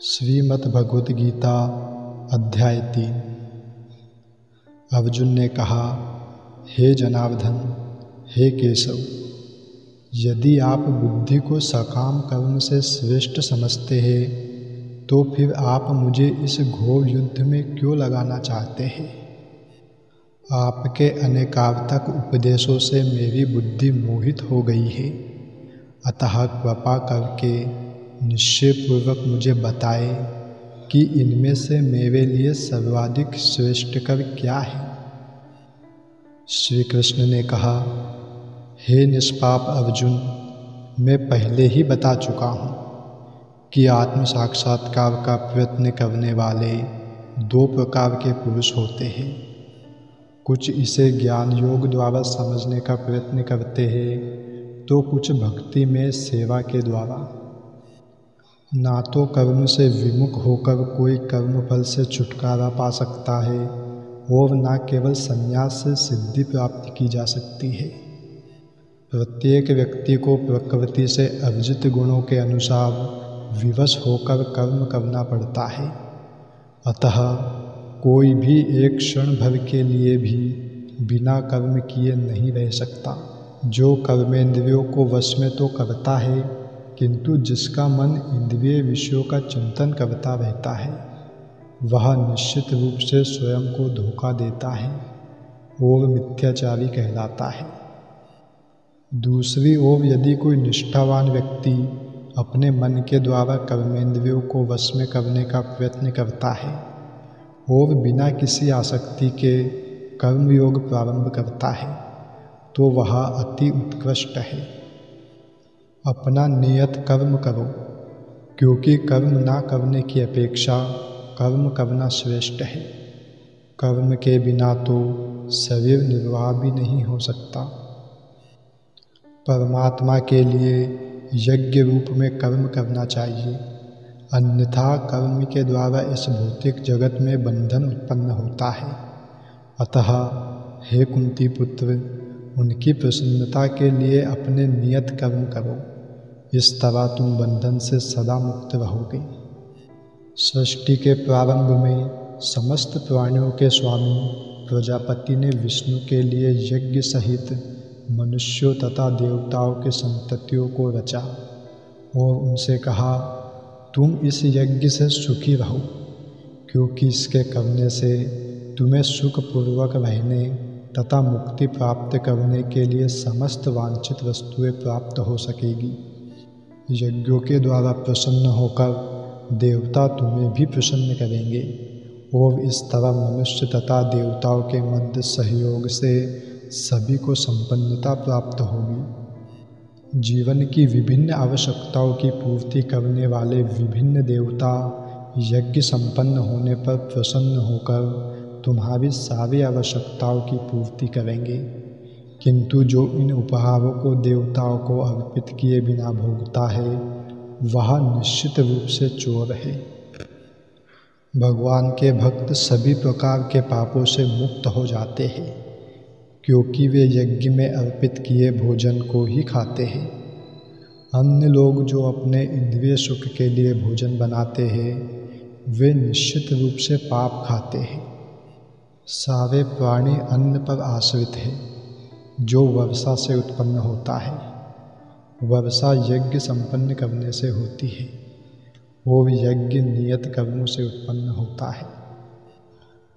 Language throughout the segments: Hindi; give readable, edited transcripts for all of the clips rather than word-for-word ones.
श्रीमद् भगवद गीता अध्याय 3। अर्जुन ने कहा, हे जनार्दन, हे केशव, यदि आप बुद्धि को सकाम कर्म से श्रेष्ठ समझते हैं तो फिर आप मुझे इस घोर युद्ध में क्यों लगाना चाहते हैं। आपके अनेकार्थक उपदेशों से मेरी बुद्धि मोहित हो गई है, अतः कृपा करके निश्चयपूर्वक मुझे बताए कि इनमें से मेरे लिए सर्वाधिक श्रेष्ठकर क्या है। श्री कृष्ण ने कहा, हे निष्पाप अर्जुन, मैं पहले ही बता चुका हूँ कि आत्म साक्षात्कार का प्रयत्न करने वाले दो प्रकार के पुरुष होते हैं। कुछ इसे ज्ञान योग द्वारा समझने का प्रयत्न करते हैं तो कुछ भक्ति में सेवा के द्वारा। ना तो कर्म से विमुख होकर कोई कर्मफल से छुटकारा पा सकता है और ना केवल संन्यास से सिद्धि प्राप्त की जा सकती है। प्रत्येक व्यक्ति को प्रकृति से अर्जित गुणों के अनुसार विवश होकर कर्म करना पड़ता है। अतः कोई भी एक क्षण भर के लिए भी बिना कर्म किए नहीं रह सकता। जो कर्मेंद्रियों को वश में तो करता है, किंतु जिसका मन इंद्रिय विषयों का चिंतन करता रहता है, वह निश्चित रूप से स्वयं को धोखा देता है और मिथ्याचारी कहलाता है। दूसरी ओर यदि कोई निष्ठावान व्यक्ति अपने मन के द्वारा कर्मेंद्रियों को वश में करने का प्रयत्न करता है और बिना किसी आसक्ति के कर्मयोग प्रारंभ करता है, तो वह अति उत्कृष्ट है। अपना नियत कर्म करो, क्योंकि कर्म ना करने की अपेक्षा कर्म करना श्रेष्ठ है। कर्म के बिना तो शरीर निर्वाह भी नहीं हो सकता। परमात्मा के लिए यज्ञ रूप में कर्म करना चाहिए, अन्यथा कर्म के द्वारा इस भौतिक जगत में बंधन उत्पन्न होता है। अतः हे कुंती पुत्र, उनकी प्रसन्नता के लिए अपने नियत कर्म करो, इस तरह तुम बंधन से सदा मुक्त रहोगे। सृष्टि के प्रारंभ में समस्त प्राणियों के स्वामी प्रजापति ने विष्णु के लिए यज्ञ सहित मनुष्यों तथा देवताओं के संततियों को रचा और उनसे कहा, तुम इस यज्ञ से सुखी रहो, क्योंकि इसके करने से तुम्हें सुखपूर्वक रहने तथा मुक्ति प्राप्त करने के लिए समस्त वांछित वस्तुएं प्राप्त हो सकेगी। यज्ञों के द्वारा प्रसन्न होकर देवता तुम्हें भी प्रसन्न करेंगे और इस तरह मनुष्य तथा देवताओं के मध्य सहयोग से सभी को संपन्नता प्राप्त होगी। जीवन की विभिन्न आवश्यकताओं की पूर्ति करने वाले विभिन्न देवता यज्ञ संपन्न होने पर प्रसन्न होकर तुम्हारी सारी आवश्यकताओं की पूर्ति करेंगे, किंतु जो इन उपहारों को देवताओं को अर्पित किए बिना भोगता है, वह निश्चित रूप से चोर है। भगवान के भक्त सभी प्रकार के पापों से मुक्त हो जाते हैं, क्योंकि वे यज्ञ में अर्पित किए भोजन को ही खाते हैं। अन्य लोग जो अपने इंद्रिय सुख के लिए भोजन बनाते हैं, वे निश्चित रूप से पाप खाते हैं। सारे प्राणी अन्न पर आश्रित हैं, जो वर्षा से उत्पन्न होता है। वर्षा यज्ञ संपन्न करने से होती है और यज्ञ नियत कर्मों से उत्पन्न होता है।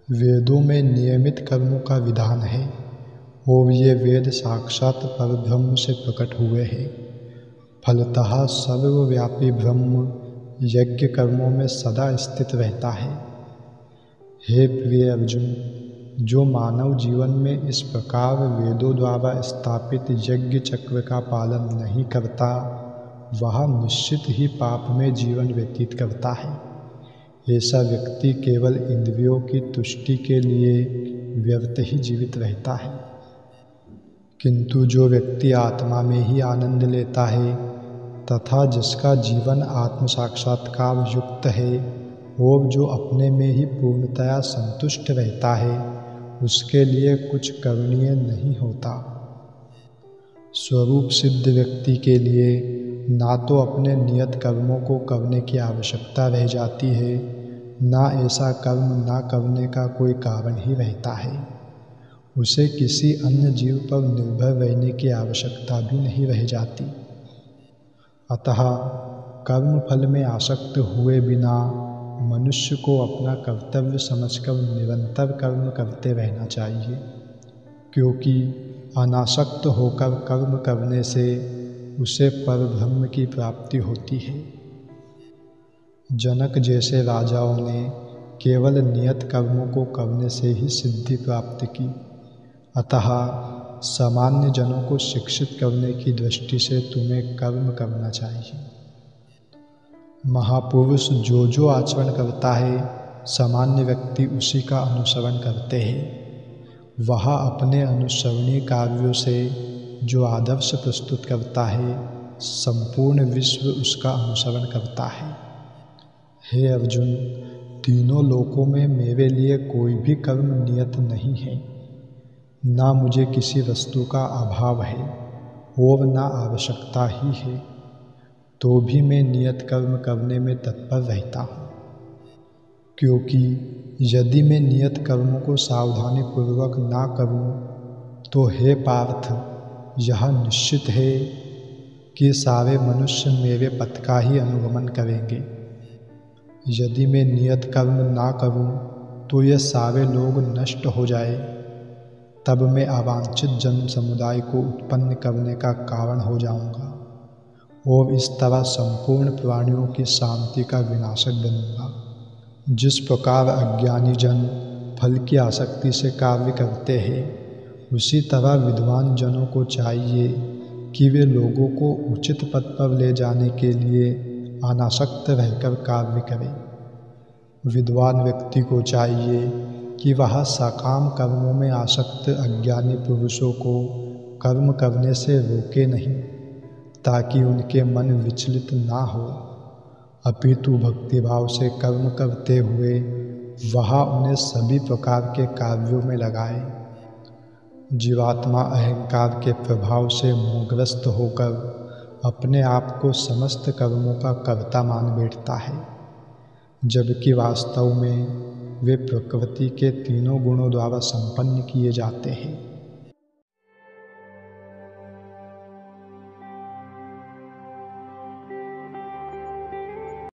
वेदों में नियमित कर्मों का विधान है और ये वेद साक्षात परब्रह्म से प्रकट हुए हैं। फलतः सर्वव्यापी ब्रह्म यज्ञ कर्मों में सदा स्थित रहता है। हे प्रिय अर्जुन, जो मानव जीवन में इस प्रकार वेदों द्वारा स्थापित यज्ञ चक्र का पालन नहीं करता, वह निश्चित ही पाप में जीवन व्यतीत करता है। ऐसा व्यक्ति केवल इंद्रियों की तुष्टि के लिए व्यर्थ ही जीवित रहता है। किंतु जो व्यक्ति आत्मा में ही आनंद लेता है तथा जिसका जीवन आत्म साक्षात्कार युक्त है और जो अपने में ही पूर्णतया संतुष्ट रहता है, उसके लिए कुछ करणीय नहीं होता। स्वरूप सिद्ध व्यक्ति के लिए ना तो अपने नियत कर्मों को करने की आवश्यकता रह जाती है, ना ऐसा कर्म ना करने का कोई कारण ही रहता है। उसे किसी अन्य जीव पर निर्भर रहने की आवश्यकता भी नहीं रह जाती। अतः कर्म फल में आसक्त हुए बिना मनुष्य को अपना कर्तव्य समझकर निरंतर कर्म करते रहना चाहिए, क्योंकि अनासक्त होकर कर्म करने से उसे परब्रह्म की प्राप्ति होती है। जनक जैसे राजाओं ने केवल नियत कर्मों को करने से ही सिद्धि प्राप्त की। अतः सामान्य जनों को शिक्षित करने की दृष्टि से तुम्हें कर्म करना चाहिए। महापुरुष जो आचरण करता है, सामान्य व्यक्ति उसी का अनुसरण करते हैं। वह अपने अनुसरणीय कार्यों से जो आदर्श प्रस्तुत करता है, संपूर्ण विश्व उसका अनुसरण करता है। हे अर्जुन, तीनों लोकों में मेरे लिए कोई भी कर्म नियत नहीं है। ना मुझे किसी वस्तु का अभाव है और ना आवश्यकता ही है, तो भी मैं नियत कर्म करने में तत्पर रहता हूँ। क्योंकि यदि मैं नियत कर्मों को सावधानीपूर्वक ना करूँ तो हे पार्थ, यह निश्चित है कि सारे मनुष्य मेरे पथ का ही अनुगमन करेंगे। यदि मैं नियत कर्म ना करूं तो ये सारे लोग नष्ट हो जाए, तब मैं अवांछित जन समुदाय को उत्पन्न करने का कारण हो जाऊंगा और इस तरह संपूर्ण प्राणियों की शांति का विनाशक बनूंगा। जिस प्रकार अज्ञानी जन फल की आसक्ति से कार्य करते हैं, उसी तरह विद्वान जनों को चाहिए कि वे लोगों को उचित पथ पर ले जाने के लिए अनासक्त रहकर कार्य करें। विद्वान व्यक्ति को चाहिए कि वह सकाम कर्मों में आसक्त अज्ञानी पुरुषों को कर्म करने से रोके नहीं, ताकि उनके मन विचलित ना हो, अपितु भक्तिभाव से कर्म करते हुए वह उन्हें सभी प्रकार के कार्यों में लगाए। जीवात्मा अहंकार के प्रभाव से मोहग्रस्त होकर अपने आप को समस्त कर्मों का कर्ता मान बैठता है, जबकि वास्तव में वे प्रकृति के तीनों गुणों द्वारा संपन्न किए जाते हैं।